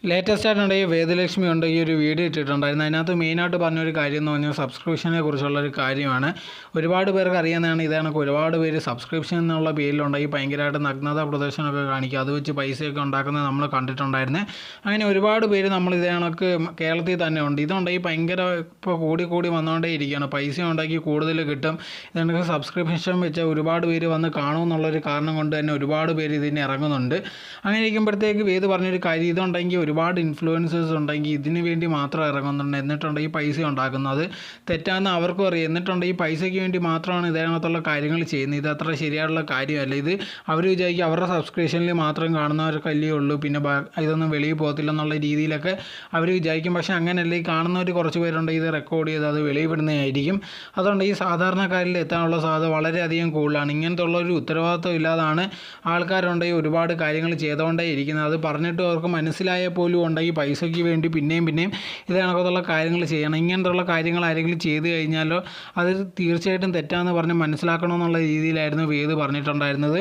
Latest ആയിട്ടുണ്ടെങ്കിൽ വേദലക്ഷ്മി ഉണ്ട് ഈ ഒരു വീഡിയോ ഇട്ടിട്ടുണ്ടായിരുന്നു. അതിനകത്ത് മെയിനായിട്ട് പറഞ്ഞൊരു കാര്യം എന്ന് പറഞ്ഞാൽ സബ്സ്ക്രിപ്ഷനെ കുറിച്ചുള്ളൊരു കാര്യമാണ്. ഒരുപാട് പേർക്ക് അറിയാവുന്നതാണ്. ഇതാണ് ഒരുപാട് പേര് സബ്സ്ക്രിപ്ഷൻ എന്നുള്ള പേരിലുണ്ടെങ്കിൽ ഭയങ്കരമായിട്ട് നഗ്നത പ്രദർശനമൊക്കെ കാണിക്കുക, അത് വെച്ച് പൈസയൊക്കെ ഉണ്ടാക്കുന്നത് നമ്മൾ കണ്ടിട്ടുണ്ടായിരുന്നു. അങ്ങനെ ഒരുപാട് പേര് നമ്മൾ ഇതേ കണക്ക് കേരളത്തിൽ തന്നെ ഉണ്ട്. ഇതുണ്ടെങ്കിൽ ഭയങ്കര ഇപ്പോൾ കൂടി വന്നുകൊണ്ടേ ഇരിക്കുകയാണ്. പൈസ ഉണ്ടാക്കി കൂടുതൽ കിട്ടും. ഇതുകൊണ്ട് സബ്സ്ക്രിപ്ഷൻ വെച്ചാൽ ഒരുപാട് പേര് വന്ന് കാണുമെന്നുള്ളൊരു കാരണം കൊണ്ട് തന്നെ ഒരുപാട് പേര് ഇതിന് ഇറങ്ങുന്നുണ്ട്. അങ്ങനെ ഇരിക്കുമ്പോഴത്തേക്ക് വേദ് പറഞ്ഞൊരു കാര്യം, ഇതുണ്ടെങ്കിൽ ഒരുപാട് ഇൻഫ്ലുവൻസേഴ്സ് ഉണ്ടെങ്കിൽ ഇതിന് വേണ്ടി മാത്രം ഇറങ്ങുന്നുണ്ട്, എന്നിട്ടുണ്ടെങ്കിൽ പൈസ ഉണ്ടാക്കുന്നത് തെറ്റാന്ന് അവർക്കും അറിയാം. എന്നിട്ടുണ്ടെങ്കിൽ പൈസയ്ക്ക് വേണ്ടി മാത്രമാണ് ഇതിനകത്തുള്ള കാര്യങ്ങൾ ചെയ്യുന്നത്. ഇത് അത്ര ശരിയായിട്ടുള്ള കാര്യമല്ല. ഇത് അവർ വിചാരിക്കും അവരുടെ സബ്സ്ക്രിപ്ഷനിൽ മാത്രം കാണുന്നവർക്കല്ലേ ഉള്ളൂ, പിന്നെ ഇതൊന്നും വെളിയിൽ പോകത്തില്ലെന്നുള്ള രീതിയിലൊക്കെ അവർ വിചാരിക്കും. പക്ഷേ അങ്ങനെയല്ല. ഈ കാണുന്നവർ കുറച്ച് പേരുണ്ട് ഇത് റെക്കോർഡ് ചെയ്ത് അത് വെളിയിടുന്നതായിരിക്കും. അതുകൊണ്ട് ഈ സാധാരണക്കാരിൽ എത്താനുള്ള സാധ്യത വളരെയധികം കൂടുതലാണ്. ഇങ്ങനത്തെ ഉള്ളൊരു ഉത്തരവാദിത്വം ഇല്ലാതാണ് ആൾക്കാരുണ്ടെങ്കിൽ ഒരുപാട് കാര്യങ്ങൾ ചെയ്തുകൊണ്ടേ ഇരിക്കുന്നത്. അത് പറഞ്ഞിട്ട് അവർക്ക് മനസ്സിലായ പോലും ഉണ്ടെങ്കിൽ പൈസയ്ക്ക് വേണ്ടി പിന്നെയും ഇത് കണക്കത്തുള്ള കാര്യങ്ങൾ ചെയ്യണം. ഇങ്ങനത്തുള്ള കാര്യങ്ങൾ ആരെങ്കിലും ചെയ്തു കഴിഞ്ഞാലോ അത് തീർച്ചയായിട്ടും തെറ്റാന്ന് പറഞ്ഞ് മനസ്സിലാക്കണമെന്നുള്ള രീതിയിലായിരുന്നു വേദ് പറഞ്ഞിട്ടുണ്ടായിരുന്നത്.